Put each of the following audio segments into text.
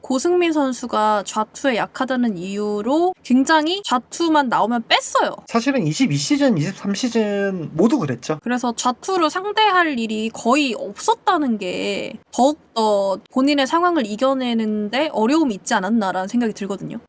고승민 선수가 좌투에 약하다는 이유로 굉장히 좌투만 나오면 뺐어요. 사실은 22시즌, 23시즌 모두 그랬죠. 그래서 좌투로 상대할 일이 거의 없었다는 게 더욱더 본인의 상황을 이겨내는데 어려움이 있지 않았나라는 생각이 들거든요.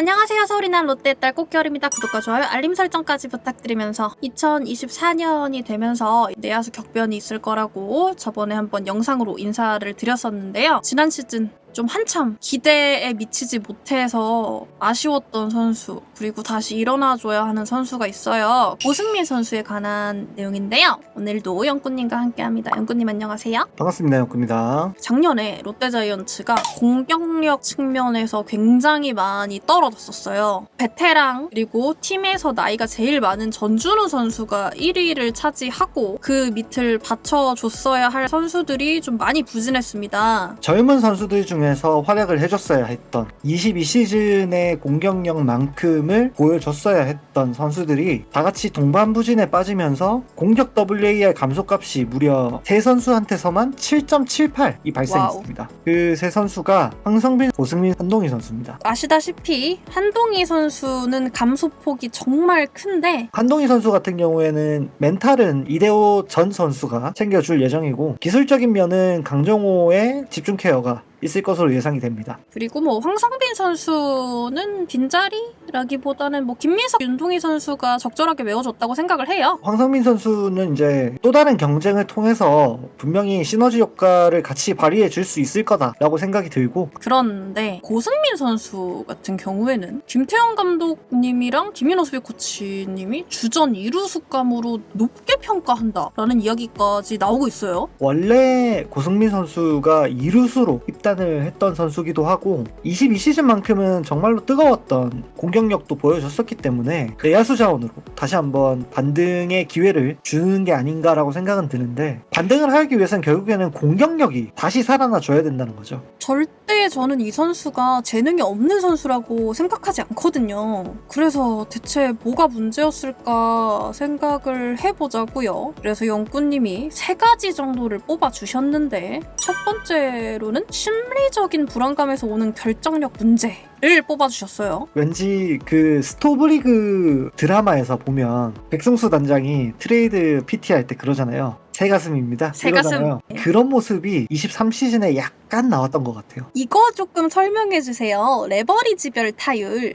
안녕하세요. 서울이 난 롯데의 딸 꽃겨울입니다. 구독과 좋아요, 알림 설정까지 부탁드리면서 2024년이 되면서 내야수 격변이 있을 거라고 저번에 한번 영상으로 인사를 드렸었는데요. 지난 시즌 좀 한참 기대에 미치지 못해서 아쉬웠던 선수, 그리고 다시 일어나줘야 하는 선수가 있어요. 고승민 선수에 관한 내용인데요. 오늘도 영꾸님과 함께합니다. 영꾸님 안녕하세요. 반갑습니다. 영구입니다. 작년에 롯데자이언츠가 공격력 측면에서 굉장히 많이 떨어졌었어요. 베테랑 그리고 팀에서 나이가 제일 많은 전준우 선수가 1위를 차지하고 그 밑을 받쳐줬어야 할 선수들이 좀 많이 부진했습니다. 젊은 선수들 중에서 활약을 해줬어야 했던 22시즌의 공격력만큼을 보여줬어야 했던 선수들이 다 같이 동반부진에 빠지면서 공격 WAR 감소값이 무려 3선수한테서만 7.78이 발생했습니다. 그 3선수가 황성빈, 고승민, 한동희 선수입니다. 아시다시피 한동희 선수는 감소폭이 정말 큰데 한동희 선수 같은 경우에는 멘탈은 이대호 전 선수가 챙겨줄 예정이고 기술적인 면은 강정호의 집중 케어가 있을 것으로 예상이 됩니다. 그리고 황성빈 선수는 빈자리라기보다는 김민석, 윤동희 선수가 적절하게 메워줬다고 생각을 해요. 황성민 선수는 이제 또 다른 경쟁을 통해서 분명히 시너지 효과를 같이 발휘해 줄 수 있을 거다라고 생각이 들고, 그런데 고승민 선수 같은 경우에는 김태형 감독님이랑 김인호 수비 코치님이 주전 2루수감으로 높게 평가한다라는 이야기까지 나오고 있어요. 원래 고승민 선수가 2루수로 입단을 했던 선수기도 하고 22시즌만큼은 정말로 뜨거웠던 공격력도 보여줬었기 때문에 내야수 자원으로 다시 한번 반등의 기회를 주는 게 아닌가라고 생각은 드는데, 반등을 하기 위해서는 결국에는 공격력이 다시 살아나 줘야 된다는 거죠. 절대 저는 이 선수가 재능이 없는 선수라고 생각하지 않거든요. 그래서 대체 뭐가 문제였을까 생각을 해보자고요. 그래서 영꾸님이 3가지 정도를 뽑아주셨는데, 첫 번째로는 심리적인 불안감에서 오는 결정력 문제를 뽑아주셨어요. 왠지 그 스토브리그 드라마에서 보면 백승수 단장이 트레이드 PT 할 때 그러잖아요. 새가슴입니다. 새가슴. 이러잖아요. 그런 모습이 23시즌에 약간 나왔던 것 같아요. 이거 조금 설명해주세요. 레버리지별 타율.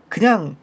그냥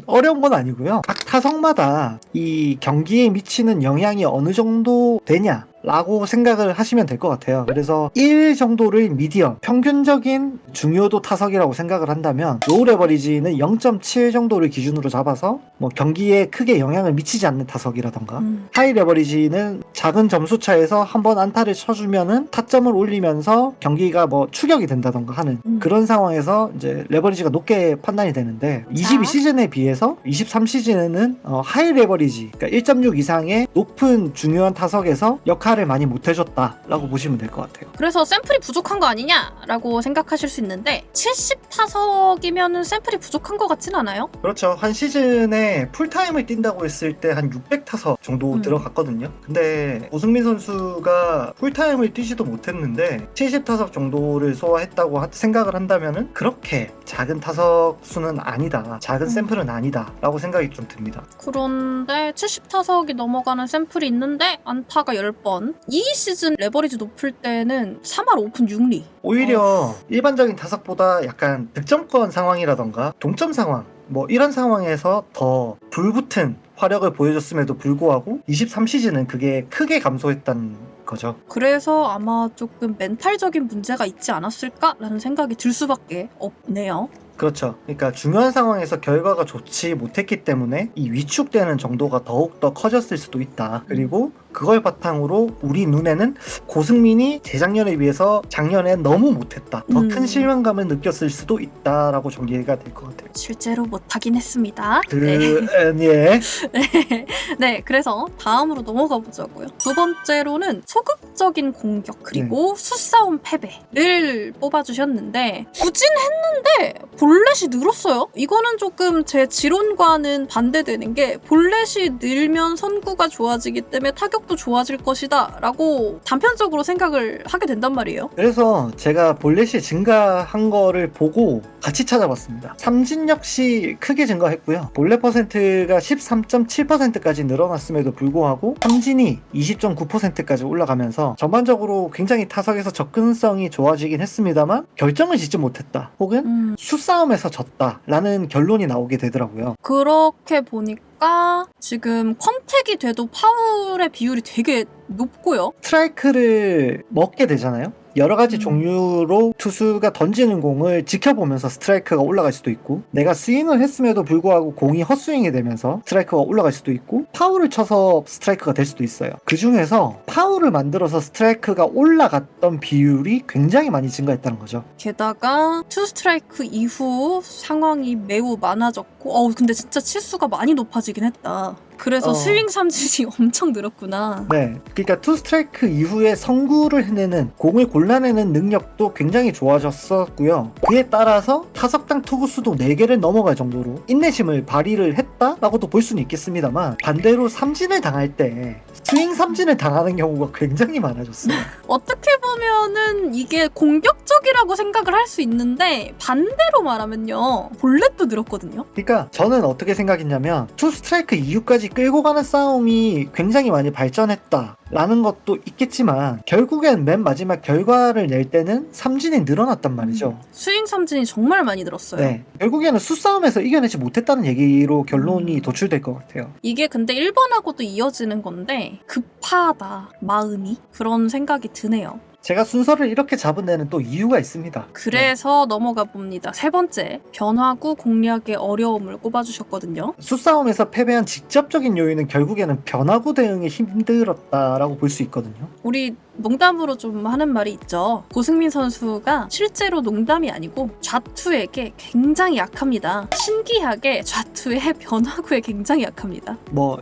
어려운 건 아니고요. 각 타석마다 이 경기에 미치는 영향이 어느 정도 되냐 라고 생각을 하시면 될 것 같아요. 그래서 1 정도를 미디엄, 평균적인 중요도 타석이라고 생각을 한다면 로우 레버리지는 0.7 정도를 기준으로 잡아서 경기에 크게 영향을 미치지 않는 타석이라던가, 하이 레버리지는 작은 점수 차에서 한번 안타를 쳐주면은 타점을 올리면서 경기가 추격이 된다던가 하는 그런 상황에서 이제 레버리지가 높게 판단이 되는데, 22시즌에 비해서 23시즌에는 하이 레버리지, 그러니까 1.6 이상의 높은 중요한 타석에서 역할을 많이 못해줬다라고 보시면 될 것 같아요. 그래서 샘플이 부족한 거 아니냐라고 생각하실 수 있는데, 70타석이면 샘플이 부족한 것 같진 않아요? 그렇죠. 한 시즌에 풀타임을 뛴다고 했을 때 한 600타석 정도 들어갔거든요. 근데 고승민 선수가 풀타임을 뛰지도 못했는데 70타석 정도를 소화했다고 생각을 한다면은 그렇게 작은 타석 수는 아니다, 작은 샘플은 아니다 라고 생각이 좀 듭니다. 그런데 70타석이 넘어가는 샘플이 있는데 안타가 10번. 이 시즌 레버리지 높을 때는 3할 5푼 6리. 오히려 일반적인 타석보다 약간 득점권 상황이라던가 동점 상황 이런 상황에서 더 불붙은 화력을 보여줬음에도 불구하고 23시즌은 그게 크게 감소했다는 거죠. 그래서 아마 조금 멘탈적인 문제가 있지 않았을까라는 생각이 들 수밖에 없네요. 그렇죠. 그러니까 중요한 상황에서 결과가 좋지 못했기 때문에 이 위축되는 정도가 더욱더 커졌을 수도 있다. 그리고 그걸 바탕으로 우리 눈에는 고승민이 재작년에 비해서 작년에 너무 못했다, 더 큰 실망감을 느꼈을 수도 있다라고 정리가 될 것 같아요. 실제로 못하긴 했습니다. 예. 네, 그래서 다음으로 넘어가 보자고요. 두 번째로는 소극적인 공격 그리고 수싸움 패배를 뽑아주셨는데, 부진했는데 볼넷이 늘었어요. 이거는 조금 제 지론과는 반대되는 게, 볼넷이 늘면 선구가 좋아지기 때문에 타격 공격도 좋아질 것이다 라고 단편적으로 생각을 하게 된단 말이에요. 그래서 제가 볼넷이 증가한 거를 보고 같이 찾아봤습니다. 삼진 역시 크게 증가했고요. 볼넷 퍼센트가 13.7%까지 늘어났음에도 불구하고 삼진이 20.9%까지 올라가면서 전반적으로 굉장히 타석에서 접근성이 좋아지긴 했습니다만 결정을 짓지 못했다 혹은 수싸움에서 졌다라는 결론이 나오게 되더라고요. 그렇게 보니까 지금 컨택이 돼도 파울의 비율이 되게 높고요. 스트라이크를 먹게 되잖아요. 여러 가지 종류로 투수가 던지는 공을 지켜보면서 스트라이크가 올라갈 수도 있고, 내가 스윙을 했음에도 불구하고 공이 헛스윙이 되면서 스트라이크가 올라갈 수도 있고, 파울을 쳐서 스트라이크가 될 수도 있어요. 그 중에서 파울을 만들어서 스트라이크가 올라갔던 비율이 굉장히 많이 증가했다는 거죠. 게다가 투 스트라이크 이후 상황이 매우 많아졌고, 근데 진짜 치수가 많이 높아지긴 했다. 그래서 스윙 삼진이 엄청 늘었구나. 네, 그러니까 투 스트라이크 이후에 성구를 해내는, 공을 골라내는 능력도 굉장히 좋아졌었고요. 그에 따라서 타석당 투구수도 4개를 넘어갈 정도로 인내심을 발휘를 했다라고도 볼 수는 있겠습니다만, 반대로 삼진을 당할 때 스윙 삼진을 당하는 경우가 굉장히 많아졌어요. 어떻게 보면은 이게 공격적이라고 생각을 할 수 있는데 반대로 말하면요, 볼넷도 늘었거든요. 그러니까 저는 어떻게 생각했냐면, 투 스트라이크 이후까지 끌고 가는 싸움이 굉장히 많이 발전했다 라는 것도 있겠지만, 결국엔 맨 마지막 결과를 낼 때는 삼진이 늘어났단 말이죠. 스윙 삼진이 정말 많이 늘었어요. 네, 결국에는 수싸움에서 이겨내지 못했다는 얘기로 결론이 도출될 것 같아요. 이게 근데 1번하고도 이어지는 건데 급하다, 마음이. 그런 생각이 드네요. 제가 순서를 이렇게 잡은 데는 또 이유가 있습니다. 그래서 넘어가 봅니다. 3번째, 변화구 공략의 어려움을 꼽아주셨거든요. 수싸움에서 패배한 직접적인 요인은 결국에는 변화구 대응이 힘들었다라고 볼 수 있거든요. 우리 농담으로 좀 하는 말이 있죠. 고승민 선수가 실제로 농담이 아니고 좌투에게 굉장히 약합니다. 신기하게 좌투의 변화구에 굉장히 약합니다.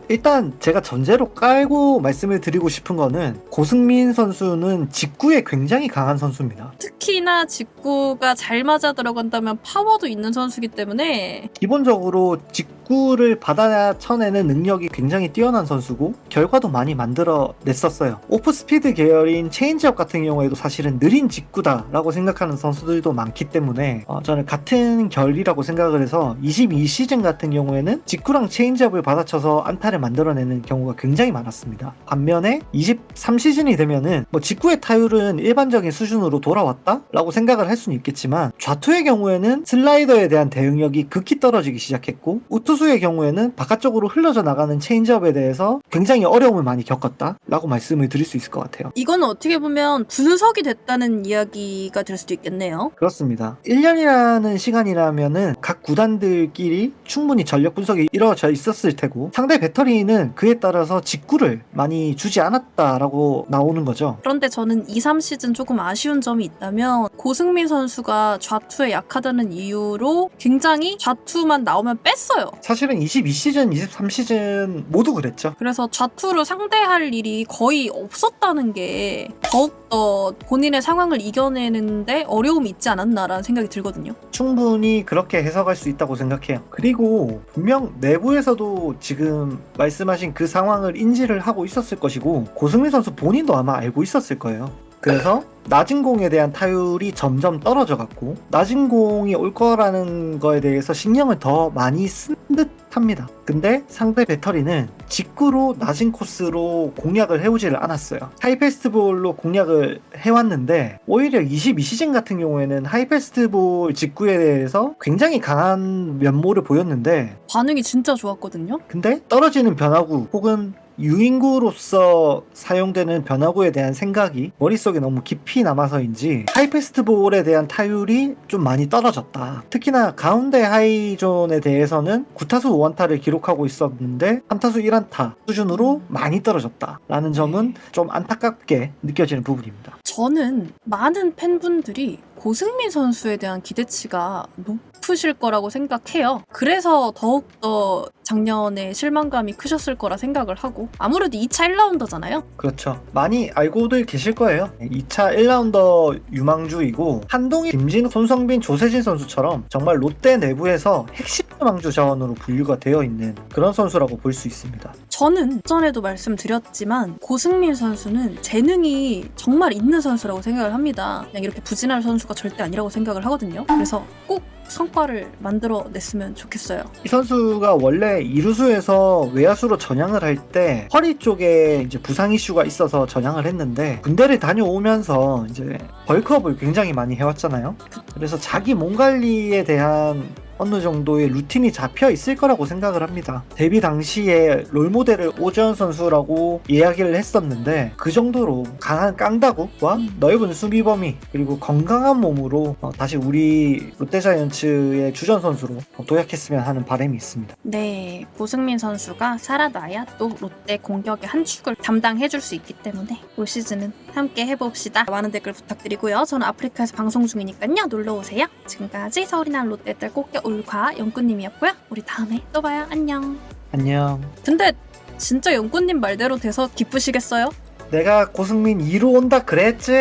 일단 제가 전제로 깔고 말씀을 드리고 싶은 거는, 고승민 선수는 직구에 굉장히 강한 선수입니다. 특히나 직구가 잘 맞아 들어간다면 파워도 있는 선수이기 때문에 기본적으로 직구를 받아쳐내는 능력이 굉장히 뛰어난 선수고, 결과도 많이 만들어냈었어요. 오프스피드 계열인 체인지업 같은 경우에도 사실은 느린 직구다라고 생각하는 선수들도 많기 때문에 저는 같은 결이라고 생각을 해서 22시즌 같은 경우에는 직구랑 체인지업을 받아쳐서 안타를 만들어내는 경우가 굉장히 많았습니다. 반면에 23시즌이 되면은 직구의 타율은 일반적인 수준으로 돌아왔다라고 생각을 할 수는 있겠지만, 좌투의 경우에는 슬라이더에 대한 대응력이 극히 떨어지기 시작했고, 우투수의 경우에는 바깥쪽으로 흘러져 나가는 체인지업에 대해서 굉장히 어려움을 많이 겪었다라고 말씀을 드릴 수 있을 것 같아요. 이건 어떻게 보면 분석이 됐다는 이야기가 될 수도 있겠네요. 그렇습니다. 1년이라는 시간이라면은 각 구단들끼리 충분히 전력 분석이 이루어져 있었을 테고, 상대 배터리는 그에 따라서 직구를 많이 주지 않았다라고 나오는 거죠. 그런데 저는 2, 3시즌 조금 아쉬운 점이 있다면, 고승민 선수가 좌투에 약하다는 이유로 굉장히 좌투만 나오면 뺐어요. 사실은 22시즌, 23시즌 모두 그랬죠. 그래서 좌투를 상대할 일이 거의 없었다는 게 더욱더 본인의 상황을 이겨내는데 어려움이 있지 않았나라는 생각이 들거든요. 충분히 그렇게 해석할 수 있다고 생각해요. 그리고 분명 내부에서도 지금 말씀하신 그 상황을 인지를 하고 있었을 것이고, 고승민 선수 본인도 아마 알고 있었을 거예요. 그래서 낮은 공에 대한 타율이 점점 떨어져 갔고, 낮은 공이 올 거라는 거에 대해서 신경을 더 많이 쓴 듯합니다. 근데 상대 배터리는 직구로 낮은 코스로 공략을 해오지를 않았어요. 하이패스트볼로 공략을 해왔는데, 오히려 22시즌 같은 경우에는 하이패스트볼 직구에 대해서 굉장히 강한 면모를 보였는데, 반응이 진짜 좋았거든요. 근데 떨어지는 변화구 혹은 유인구로서 사용되는 변화구에 대한 생각이 머릿속에 너무 깊이 남아서인지 하이패스트볼에 대한 타율이 좀 많이 떨어졌다. 특히나 가운데 하이존에 대해서는 9타수 5안타를 기록하고 있었는데 3타수 1안타 수준으로 많이 떨어졌다라는 점은 좀 안타깝게 느껴지는 부분입니다. 저는 많은 팬분들이 고승민 선수에 대한 기대치가 높으실 거라고 생각해요. 그래서 더욱더 작년에 실망감이 크셨을 거라 생각을 하고, 아무래도 2차 1라운더잖아요. 그렇죠. 많이 알고들 계실 거예요. 2차 1라운더 유망주이고 한동희, 김진욱, 손성빈, 조세진 선수처럼 정말 롯데 내부에서 핵심 유망주 자원으로 분류가 되어 있는 그런 선수라고 볼 수 있습니다. 저는 전에도 말씀드렸지만 고승민 선수는 재능이 정말 있는 선수라고 생각을 합니다. 그냥 이렇게 부진할 선수가 절대 아니라고 생각을 하거든요. 그래서 꼭 성과를 만들어냈으면 좋겠어요. 이 선수가 원래 이루수에서 외야수로 전향을 할 때 허리 쪽에 이제 부상 이슈가 있어서 전향을 했는데 군대를 다녀오면서 이제 벌크업을 굉장히 많이 해왔잖아요. 그래서 자기 몸 관리에 대한 어느 정도의 루틴이 잡혀 있을 거라고 생각을 합니다. 데뷔 당시에 롤모델을 오재원 선수라고 이야기를 했었는데 그 정도로 강한 깡다구와 넓은 수비 범위 그리고 건강한 몸으로 다시 우리 롯데자이언츠의 주전 선수로 도약했으면 하는 바람이 있습니다. 네, 고승민 선수가 살아나야 또 롯데 공격의 한 축을 담당해줄 수 있기 때문에 올 시즌은 함께 해봅시다. 많은 댓글 부탁드리고요. 저는 아프리카에서 방송 중이니까요. 놀러오세요. 지금까지 서울이 난 롯데 딸 꽃게 올과 영구님이었고요. 우리 다음에 또 봐요. 안녕. 안녕. 근데 진짜 영구님 말대로 돼서 기쁘시겠어요? 내가 고승민 2로 온다 그랬지.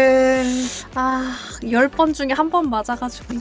10번 중에 한 번 맞아가지고